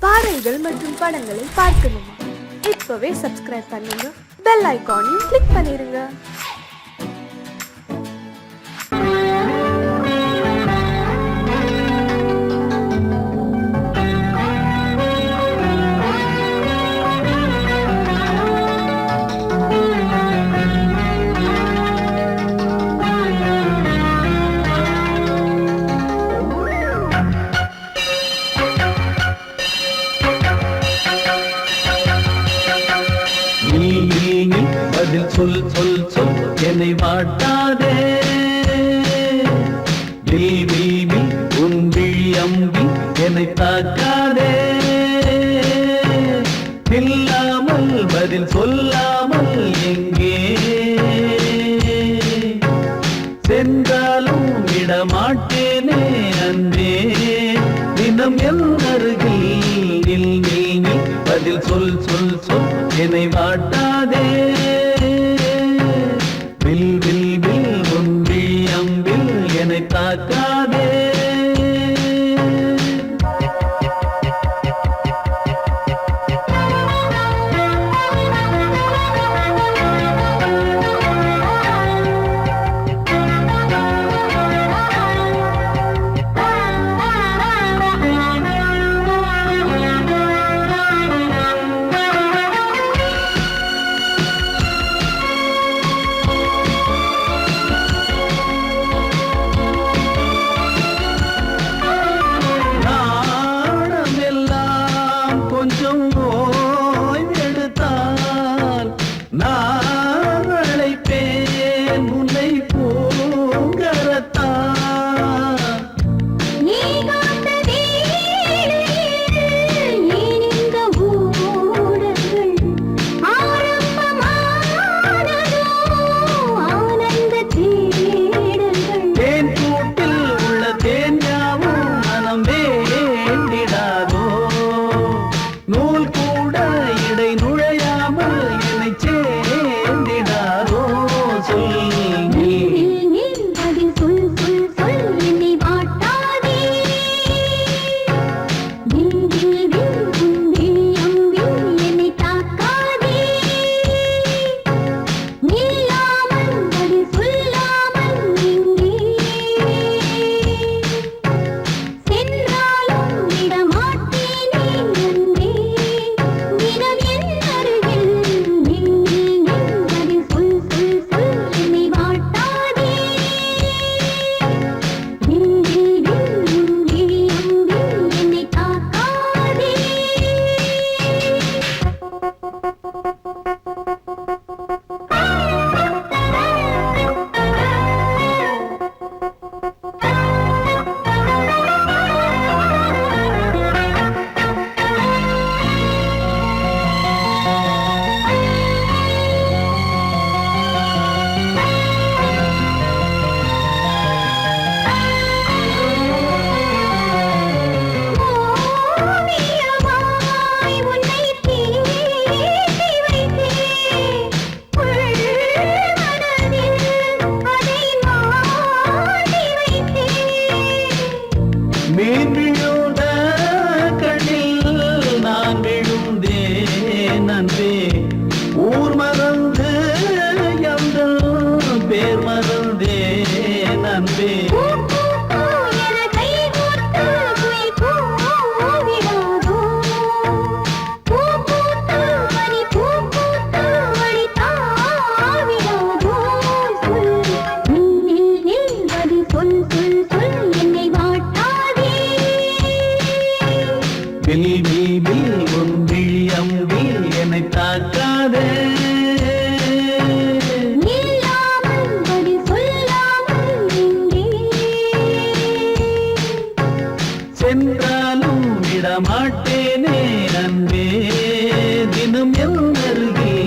பாடல்கள் மற்றும் படங்களை பார்க்கணுமா? இப்பவே சப்ஸ்கிரைப் பண்ணுங்க, பெல் ஐகானையும் கிளிக் பண்ணிருங்க. சொல் சொல் சொல் என்னை வாட்டாதே, உன் விழி அம்பி என்னை தாக்காதே. இல்லாமல் பதில் சொல்லாமல் எங்கே சென்றாலும் விடமாட்டேனே அன்பே. தினம் என் அருகில் பதில் சொல் சொல் சொல் என்னை வாட்டாதே. தாக்காதே. ஊர் மறந்து எங்கள் பேர் மறந்தே நன்பே. என்னை தாக்காதே. சென்றாலும் விடமாட்டேனே அன்பே. தினம் என் அருகில்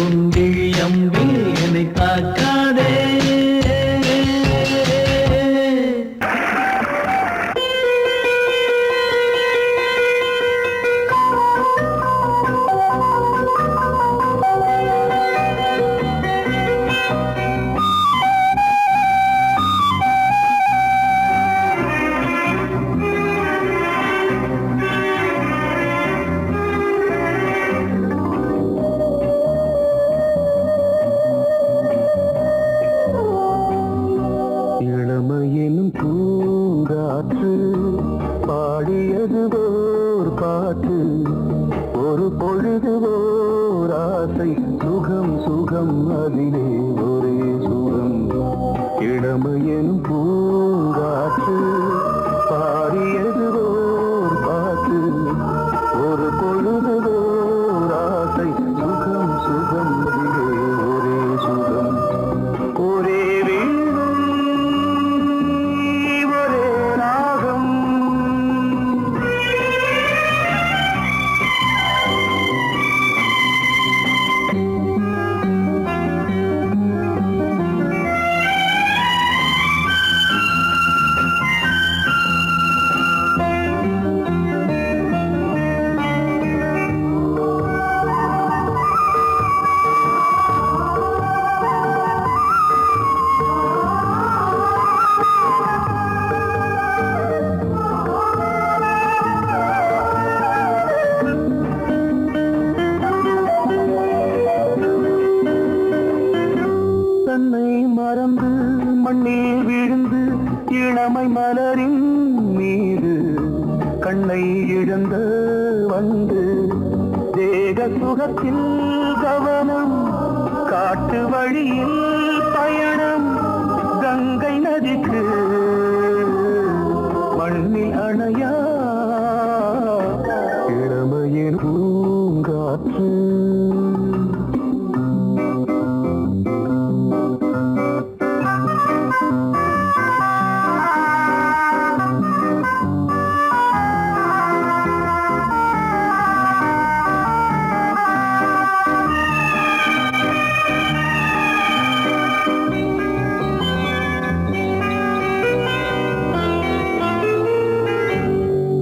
உன் விழி அம்பி என்னை தாக்காதே. இளமையெனும் பூங்காற்று பாடியதுவோர் பாட்டு ஒரு பொழுதுவோர் ஆசை சுகம் சுகம் அதிலே ஒரே சுகம் ஒரே வீணை ஒரே ராகம் தன்னை மறந்து மண்ணில் விழுந்து இளமை மலரின் மீது கண்ணை இழந்த வந்து தேக சுகத்தில் கவனம் காட்டு வழியில் பயணம் கங்கை நதிக்கு மண்ணில் அணையா இளமையின் பூங்காற்று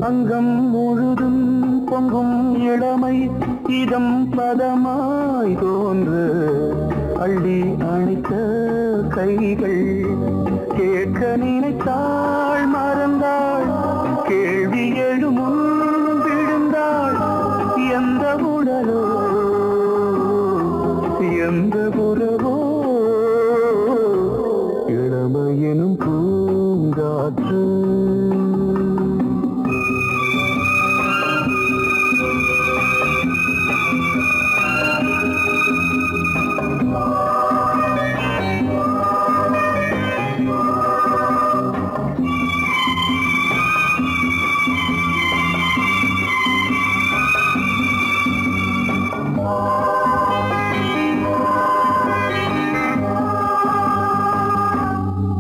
அங்கம் முழுதும் பொங்கும் இளமை இதம் பதமாய் தோன்று அள்ளி அணைத்த கைகள் கேட்க நினைத்தாள் மறந்தாள் கேள்வி எழுமுன் விழுந்தாள் எந்த உடலோ எந்த உறவோ இளமையெனும் பூங்காற்று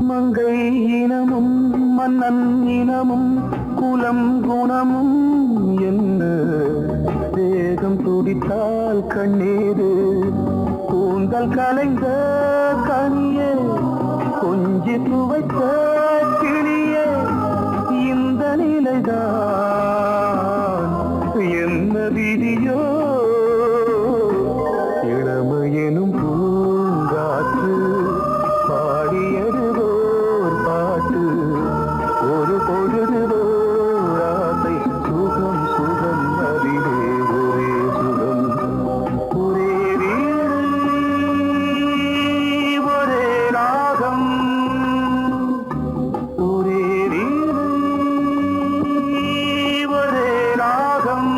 மங்கை இனமும் மன்னன் இனமும் குலம் குணமும் என்ன தேகம் துடித்தால் கண்ணீரு கூந்தல் கலைந்த கனியே கொஞ்சி துவைத்த கிளியே இந்த நிலைதான் என்ன விதியோ இளமையெனும் பூங்காற்று பாடியதுவோர் பாட்டு ஒரு பொழுதுவோர் ஆசை சுகம் சுகம் அதிலே ஒரே சுகம் ஒரே வீணை ஒரே ராகம் ஒரே வீணை ஒரே ராகம்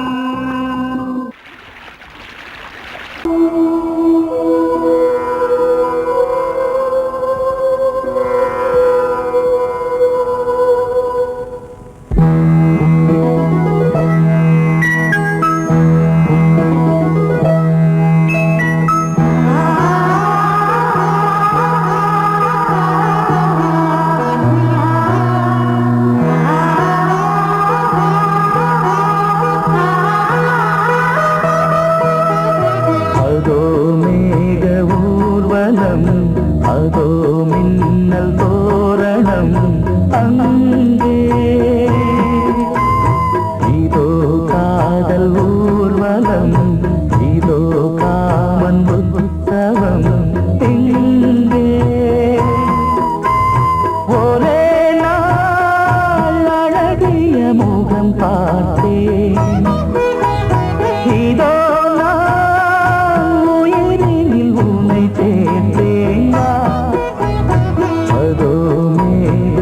அதோ மேக ஊர்வலம் அதோ மின்னல் தோரணம் அங்கே இதோ காதல் ஊர்வலம் இதோ காமன் உற்சவம் இங்கே ஒரே நாள் அழகிய முகம் பார்த்தேன் இதோ அதோ மேக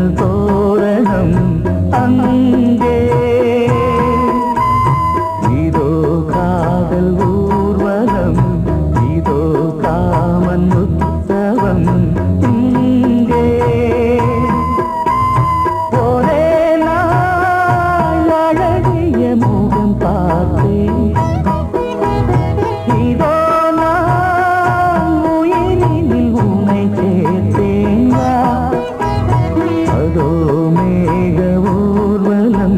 ஜன்னல் தோரணம் அங்கே இதோ காதல் ஊர்வலம் இதோ காமன் உற்சவம் இங்கே ஒரே நாள் அழகிய முகம் பார்த்தேன் இதோ நான் உயிரினில் உன்னை சேர்த்தேன் அதோ மேக ஊர்வலம்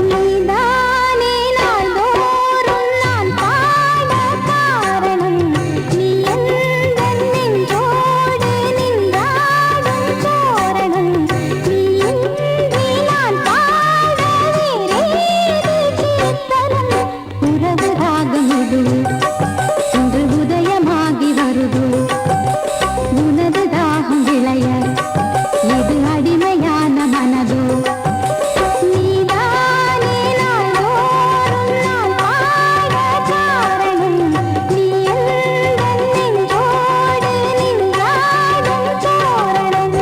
நீதானே நாள்தோறும் நான் பாட காரணம். நீ எந்தன் நெஞ்சோடு நின்றாடும் தோரணம். நீ இன்றி நான் பாட வேறேது கீர்த்தனம். உறவு ராகம் இது இன்று உதயமாகி வருது. உனது தாகம் விளைய இது அடிமையான மனதோ. நீதானே நாள்தோறும் நான் பாட காரணம். நீ எந்தன் நெஞ்சோடு நின்றாடும் தோரணம்.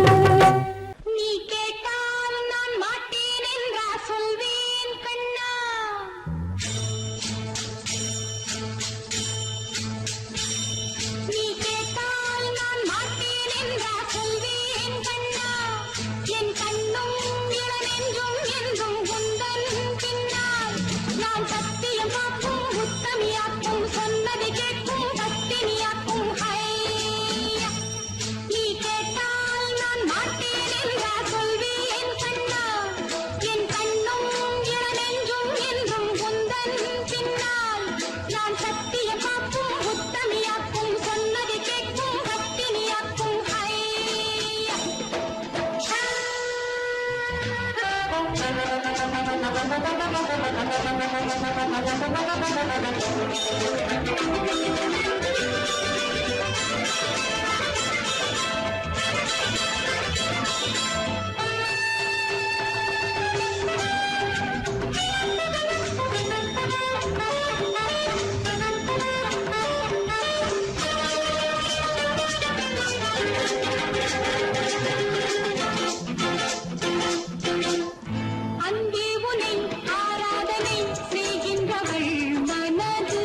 நீ கேட்டால் நான் மாட்டேன் என்றா சொல்வேன் கண்ணா. நீ கேட்டால் நான் மாட்டேன் என்றா சொல்வேன் கண்ணா. என் கண்ணும் இளநெஞ்சும் என்றும் உந்தன் பின்னால். நான் சத்தியம் காக்கும் உத்தமியாக்கும் சொன்னதை கேட்கும் பத்தினியாக்கும். ஹையா நீ கேட்டால் நான் மாட்டேன் என்றா சொல்வேன் கண்ணா. என் கண்ணும் இளநெஞ்சும் என்றும் உந்தன் பின்னால். நான் சத்தியம் காக்கும் உத்தமியாக்கும் சொன்னதை கேட்கும் பத்தினியாக்கும். ஹையா அன்பே உனை ஆராதனை செய்கின்றவள் மனது.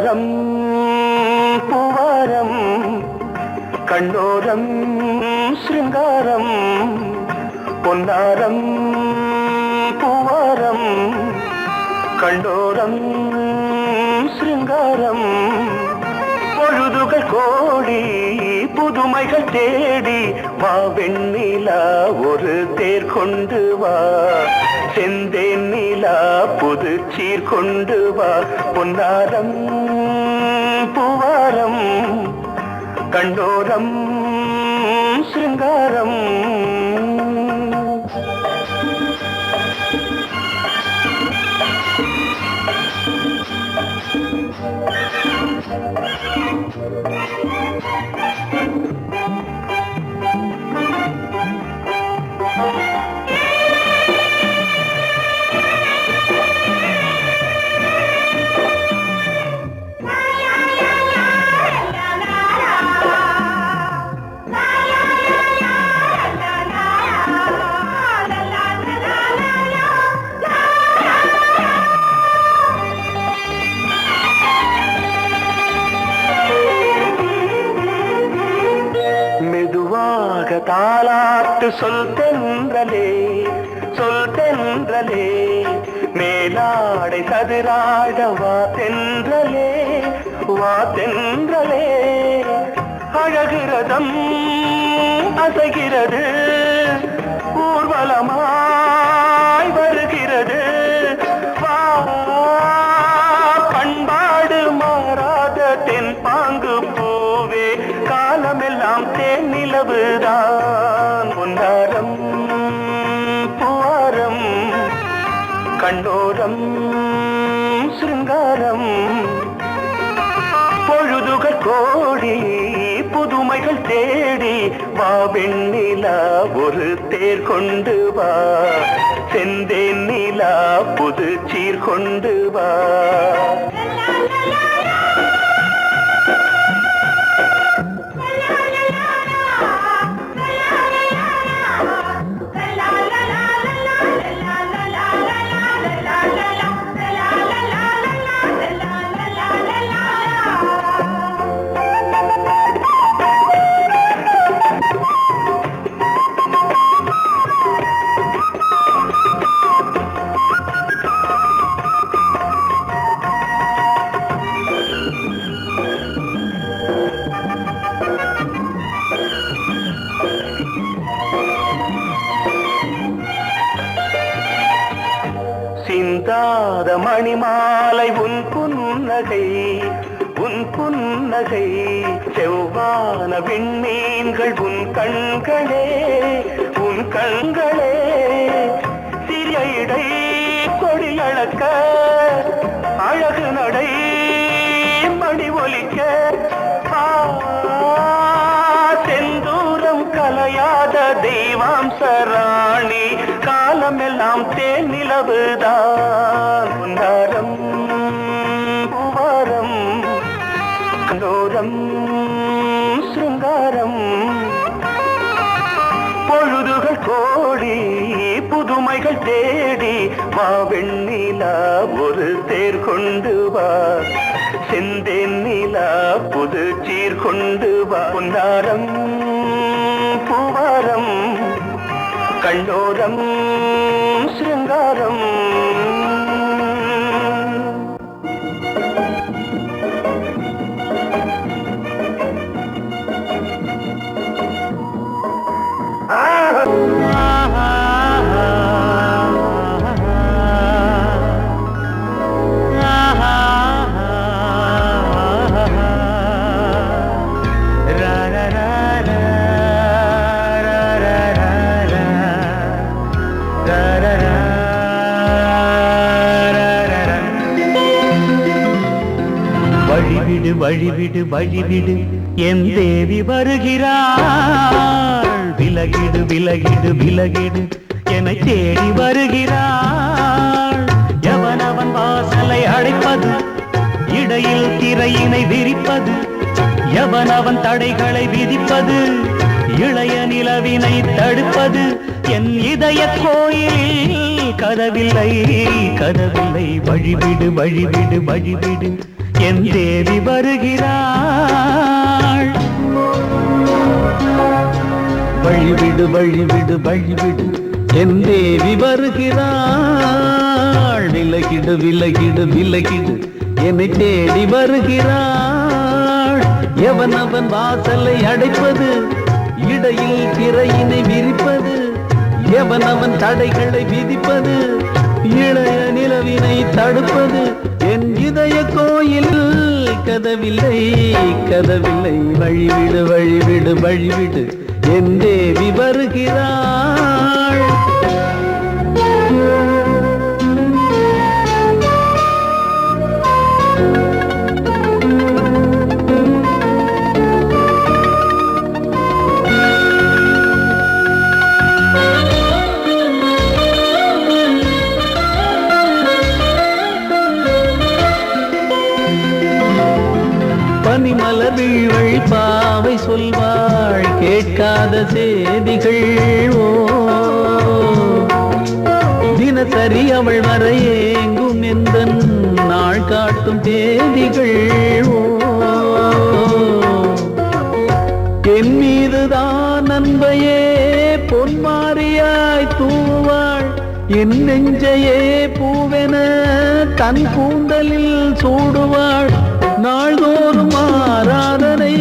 பொன்னாரம் பூவாரம் கண்ணோரம் சிருங்காரம் பொன்னாரம் பூவாரம் கண்டோரம் சிருங்காரம் பொழுதுகள் கோடி புதுமைகள் தேடி வா வெண்ணிலா ஒரு தேர் கொண்டு வா செந்தேன் நிலா புது சீர் கொண்டு வா பொன்னாரம் பூவாரம் கண்டோரம் சிருங்காரம் தாலாட்டு சொல் தென்றலே சொல் தென்றலே மேலாடை சதுராட வா தென்றலே வா தென்றலே அழகிறதம் அசைகிறது ஊர்வலமாய் வருகிறது வா பண்பாடு மாறாத தென் பாங்கு பூவே காலமெல்லாம் தேன் நிலவுதான் பொன்னாரம் பூவாரம் கண்டோரம் சிருங்காரம் பொழுதுகள் கோடி புதுமைகள் தேடி வா வெண்ணிலா ஒரு தேர் கொண்டு வா செந்தேன் நிலா புது சீர் கொண்டு வா சிந்தாத மணிமாலை உன் புன்னகை உன் புன்னகை செவ்வான விண்மீன்கள் உன் கண்களே உன் கண்களே சிறிய இடை கொடியளக்க அழகு நடை மணி ஒலிக்க செந்தூரம் கலையாத தெய்வாம்சராணி காலமெல்லாம் தேன் நிலவுதான் பொன்னாரம் பூவாரம் கண்டோரம் சிருங்காரம் பொழுதுகள் கோடி புதுமைகள் தேடி வா வெண்ணிலா ஒரு தேர் கொண்டு வா செந்தேன் நிலா புது சீர் கொண்டு வா பொன்னாரம் பூவாரம் கண்டோரம் சிருங்காரம் வழிவிடு வழிவிடு வழிவிடு என் தேவி வருகிறாள் விலகிடு விலகிடு விலகிடு என்னை தேடி வருகிறாள் எவனவன் வாசலை அடைப்பது இடையில் திரையினை விரிப்பது எவனவன் தடைகளை விதிப்பது இளைய நிலவினை தடுப்பது என் இதய கோயிலில் கதவில்லை கதவில்லை வழிவிடு வழிவிடு வழிவிடு என் தேவி வருகிறாள். வழிவிடு வழிவிடு வழிவிடு என் தேவி வருகிறாள். விலகிடு விலகிடு விலகிடு என்னை தேடி வருகிறாள். எவன் அவன் வாசலை அடைப்பது, இடையில் திரையினை விரிப்பது, எவன் அவன் தடைகளை விதிப்பது, இளைய நிலவினை தடுப்பது, என் இதய கோயில் கதவில்லை கதவில்லை. வழிவிடு வழிவிடு வழிவிடு என் தேவி வருகிறாள். பனிமலர் வீழ்வழி பாவை சொல்வாள் கேட்காத செய்திகள். ஓ தினசரி அவள் வர ஏங்கும் எந்த நாள் காட்டும் தேதிகள். ஓ என் மீதுதான் அன்பையே பொன்மாரியாய் தூவாள். என் நெஞ்சையே பூவென தன் கூந்தலில் சூடுவாள். நாள்தோறும் ஆராதனை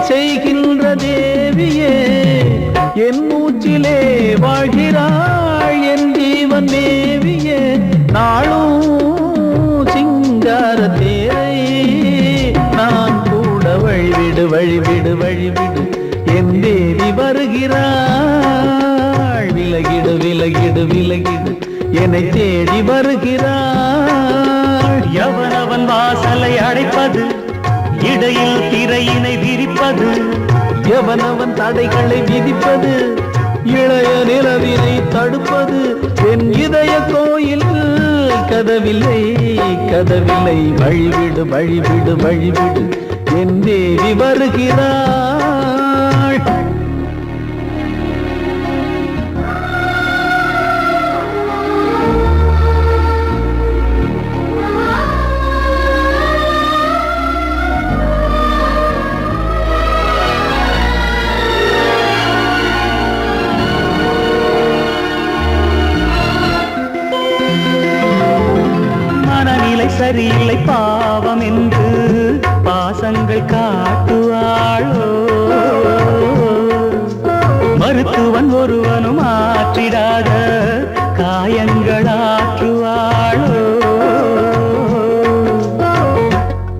செய்கின்ற தேவியே, என் மூச்சிலே வாழ்கிறாள் என் ஜீவன் தேவியே. நாளும் சிங்கார தேரை நான் கூட வழிவிடு வழிவிடு வழிவிடு என் தேவி வருகிறாள். விலகிடு விலகிடு விலகிடு என்னை தேடி வருகிறாள். எவனவன் வாசலை அடைப்பது, இடையில் திரையினை விரிப்பது, எவனவன் தடைகளை விதிப்பது, இளைய நிலவினை தடுப்பது, என் இதய கோயில் கதவில்லை கதவில்லை. வழிவிடு வழிவிடு வழிவிடு என் தேவி வருகிறாள். சரியில்லை பாவம் என்று பாசங்கள் காட்டுவாளோ. மருத்துவன் ஒருவனும் ஆற்றிடாத காயங்களாற்றுவாளோ.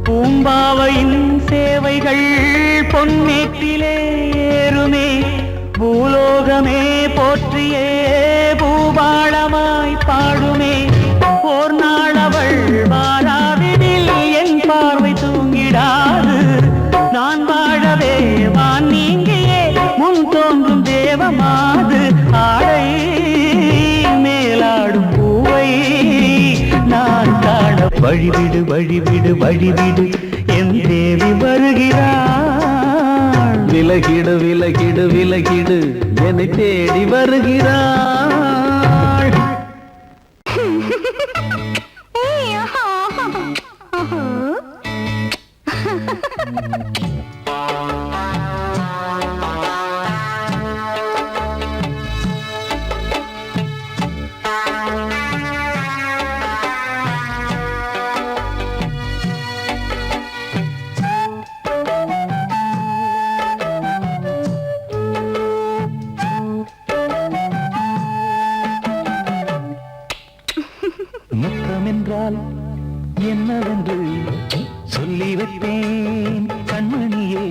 பூம்பாவையின் சேவைகள் பொன்னேற்றிலே ஏறுமே, பூலோகமே போற்றியே பூபாளமாய் பாடுமே. ஓர் நாள் அவள் வாராவிடில் என் பார்வை தூங்கிடாது. நான் வாழவே வான் நீங்கியே முன் தோன்றும் தேவமாது. ஆடை மேலாடும் பூவை நான் காண வழிவிடு வழிவிடு வழிவிடு என் தேவி வருகிறாள். விலகிடு விலகிடு விலகிடு என்னை தேடி வருகிறாள். முத்தமென்றால் என்னவென்று சொல்லி வைப்பேன் கண்மணியே.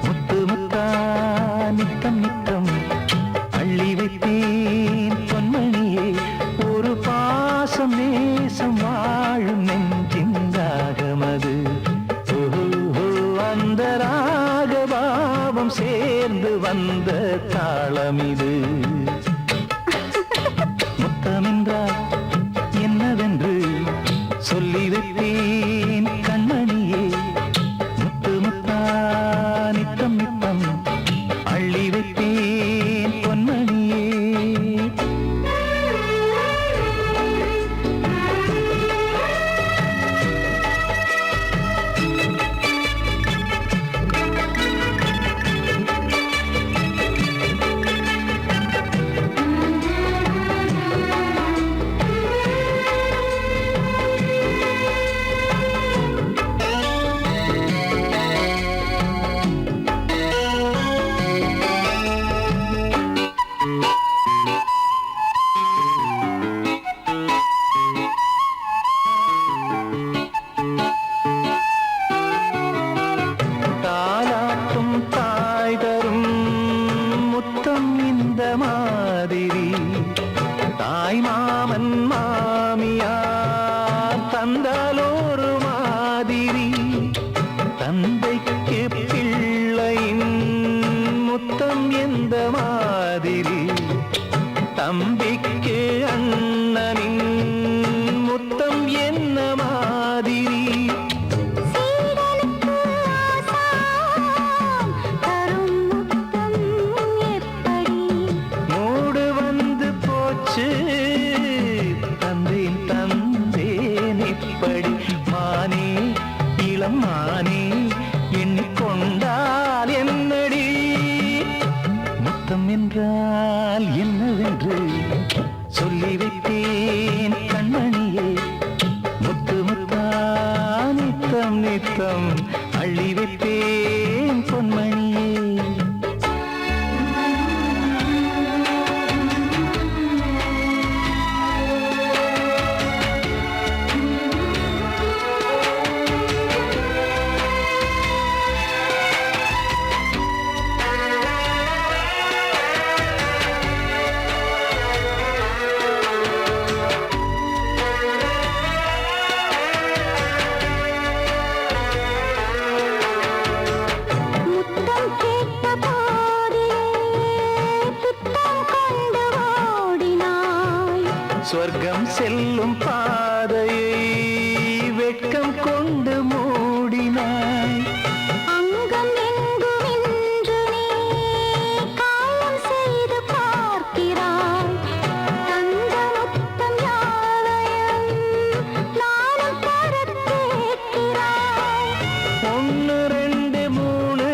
முத்து முத்தா நித்தம் நித்தம் அள்ளி வைப்பேன் பொன்மணியே. ஒரு பாசம் நேசம் வாழும் நெஞ்சின் ராகமது. அந்த ராகபாவம் சேர்ந்து வந்த தாளமிது. முத்தமென்றால் என்னவென்று சொல்லி வைப்பேன் கண்மணியே. முத்து முத்தா நித்தம் நித்தம் அள்ளி வைப்பேன் பொன்மணியே. தந்தைக்கு பிள்ளையின் முத்தம் எந்த மாதிரி, தம்பிக்கு அண்ணனின் முத்தம் என்ன மாதிரி. சீடனுக்கு ஆசான் தரும் முத்தம் எப்படி, மூடு வந்து போச்சு தந்தேன் தந்தேன் இப்படி. மானே இளம் மானே எண்ணிக்கொண்டால் என்னடி, முத்தம் என்றால் என்னவென்று சொல்லி வைத்தேன் கண்மணியே. முத்து முத்தா நித்தம் நித்தம் அள்ளி வைத்தேன் பொன்மணியே. முத்தம் கேட்ட போதே துத்தம் கொண்டு ஓடினாய், சொர்க்கம் செல்லும் பாதையை வெட்கம் கொண்டு மூடினாய். அங்கம் எங்கும் இன்று நீ காயம் செய்து பார்க்கிறாய், தந்த முத்தம் யாவையும் நானும் தரக் கேட்கிறாய். 1 2 3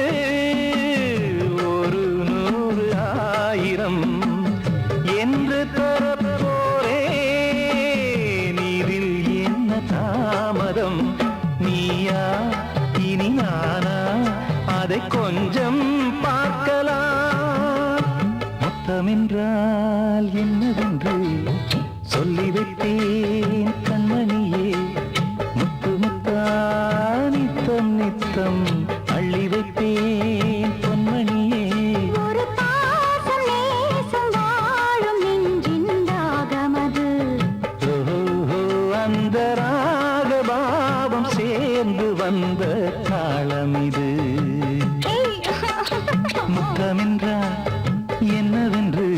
ஒரு 100 1000 என்று தரப்போரேன். இதில் என்ன தாமதம், நீயா இனி நானா அதை கொஞ்சம் பார்க்கலாம். முத்தமென்றால் என்னவென்று சொல்லி வைத்தேன் கண்மணியே. முத்து முத்தா நித்தம் நித்தம் அள்ளி வைத்தேன் பொன்மணியே. ஒரு பாசம் நேசம் வாழும் நெஞ்சின் தாகமது, ஓஹோ, அந்த ராகபாவம் சேர்ந்து வந்த தாளம் இது. முத்தமென்றால் என்னவென்று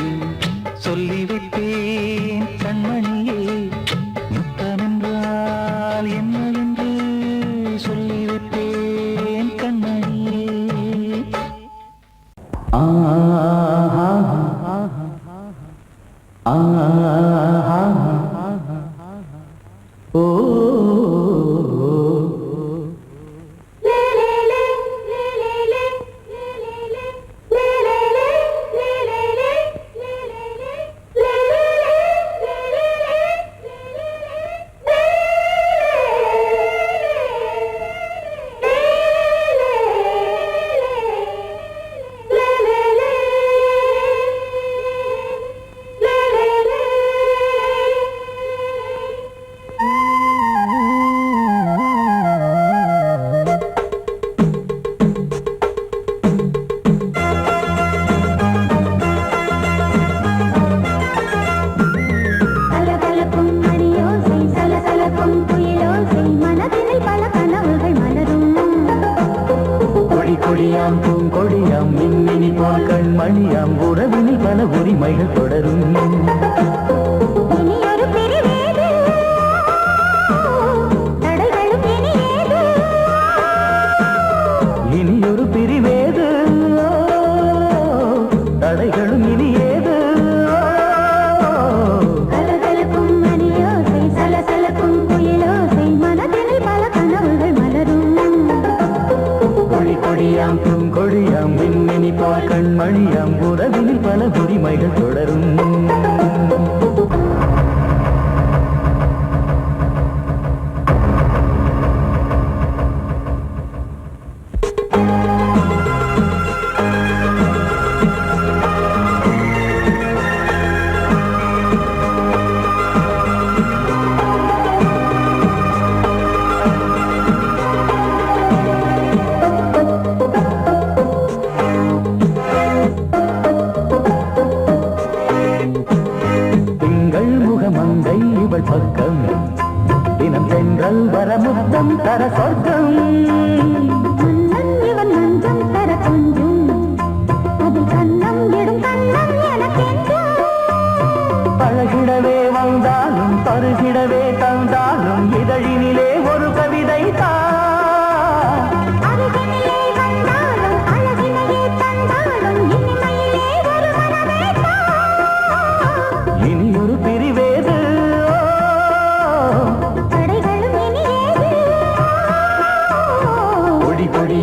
சொல்லி வைத்தேன் கண்மணியே. முத்தமென்றால் என்னவென்று சொல்லி வைத்தேன் கண்மணியே. கலகலக்கும் மணியோசை சலசலக்கும் குயிலோசை, மனதினில் பல கனவுகள் மலரும். கொடி கொடியாம் பூங்கொடியாம் மின்மினி போல் கண்மணியாம் உறவினில் பல உரிமைகள் தொடரும். இனி ஒரு பிரிவேது, தடைகளும் இனி ஏது. இனி ஒரு பிரிவேது, தடைகளும் இனி ஏது. கலகலக்கும் மணியோசை சலசலக்கும் குயிலோசை, மனதினில் பல கனவுகள் மலரும். கொடி கொடியாம் பூங்கொடியாம் மின்மினி போல் கண்மணியாம் உறவினில் பல உரிமைகள் தொடரும்.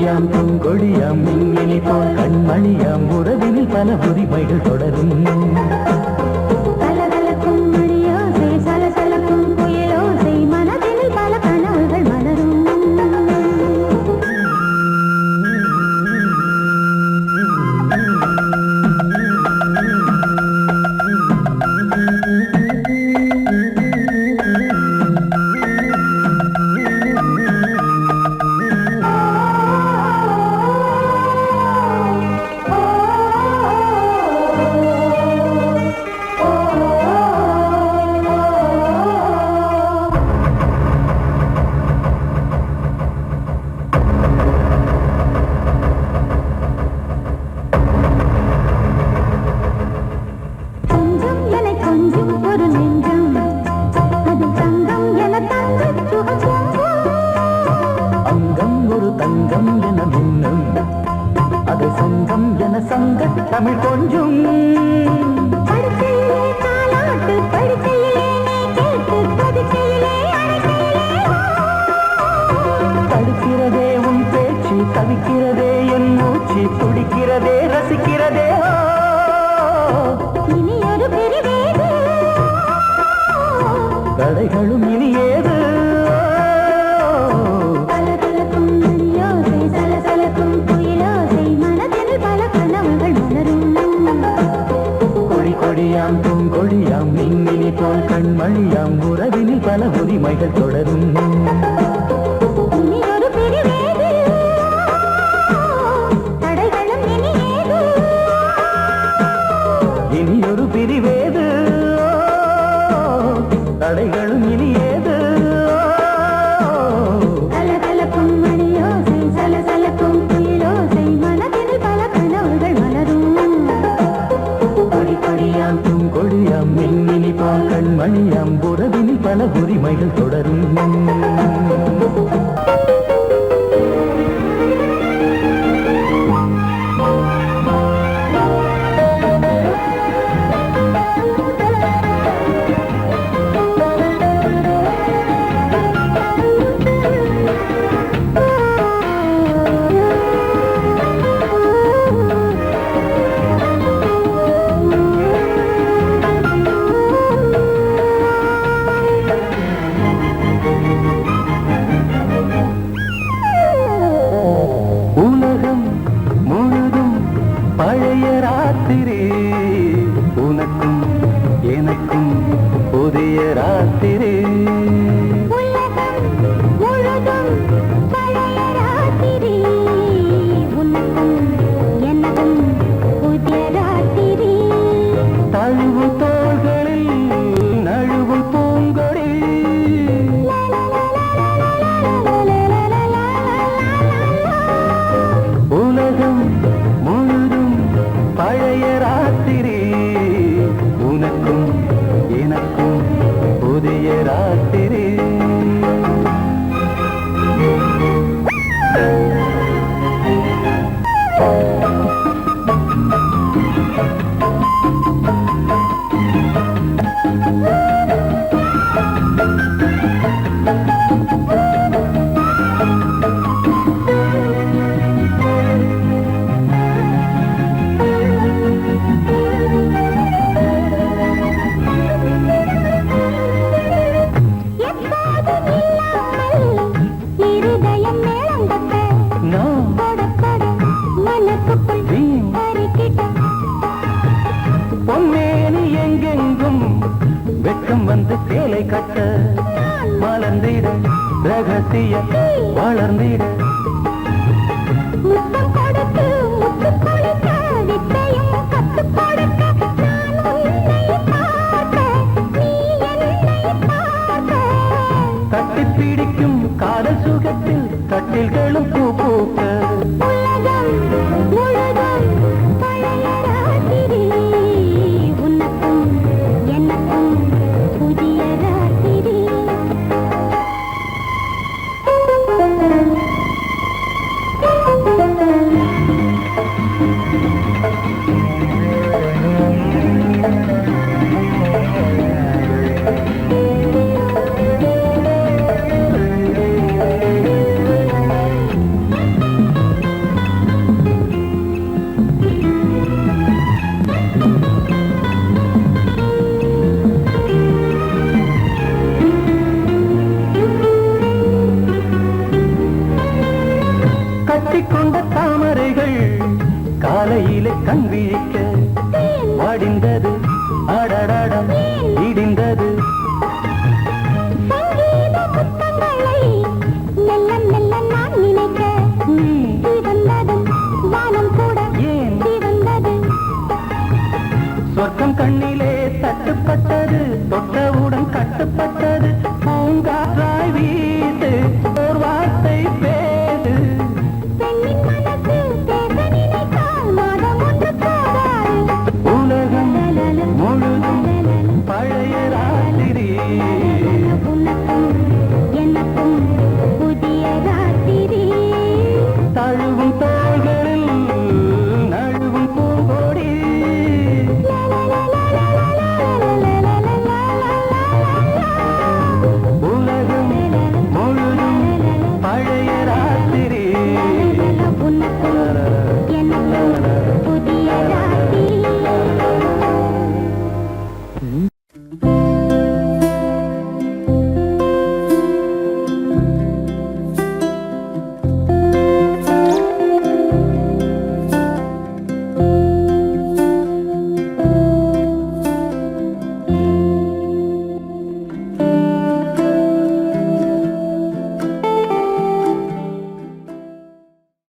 கொடியாம் பூங்கொடியாம் மின்மினி போல் கண்மணியாம் உறவினில் பல உரிமைகள் தொடரும் கலகலக்கும் மணியோசை சலசலக்கும் குயிலோசை மனதினில் பல கனவுகள் மலரும் தமிழ் கொஞ்சம் தடுக்கிறதே உன் பேச்சு தவிக்கிறதே என் மூச்சு துடிக்கிறதே ரசிக்கிறதே இனி ஒரு பிரிவேது தடைகளும் இனி ஏது கலகலக்கும் மணியோசை சலசலக்கும் குயிலோசை மனதில் பல கனவுகள் மலரும் கொடி கொடியாம் பூங்கொடியாம் மின்மினி போல் கண்மணியாம் உறவினில் பல உரிமைகள் தொடரும் இனி ஒரு பிரிவேது தடைகளும் இனி ஏது இனி ஒரு பிரிவேது தடைகளும் இனி ஏது கலகலக்கும் மணியோசை சலசலக்கும் குயிலோசை மனதில் பல கனவுகள் மலரும் கொடி கொடியாம் பூங்கொடியாம் மின்மினி போல் கண்மணியாம் உறவினில் பல உரிமைகள் தொடரும் உலகம் முழுதும் பழைய ராத்திரி உனக்கும் எனக்கும் புதிய ராத்திரி உலகம் முழுதும் பழைய ராத்திரி உனக்கும் எனக்கும் புதிய ராத்திரி தழுவு தோள்களில் நழுவும் பூங்கொடி உலகம் முழுதும் பழைய ராத்திரி உனக்கும் எனக்கும் புதிய ராத்திரி இருதயம் மேளம் தட்ட நான் கொட கொட மனசுக்குள் வீண் பறிக்கிட்ட பொன்மேனி எங்கெங்கும் வெட்கம் வந்து சேலை கட்ட மலர்ந்திட ரகசிய வளர்ந்திட முத்தம் கொடுத்து முத்து கொடுக்க வித்தையும் கத்து கொடுக்க நான் உன்னை பார்க்க நீ என்னை பார்க்க கட்டி பிடிக்கும் காதல் சுகத்தில் கட்டில்களும் பூ பூக்க உலகம் முழுதும் பழைய ராத்திரி உனக்கும் எனக்கும் புதிய ராத்திரி கட்டிக்கொண்ட தாமரைகள் காலையிலே கண் விழிக்க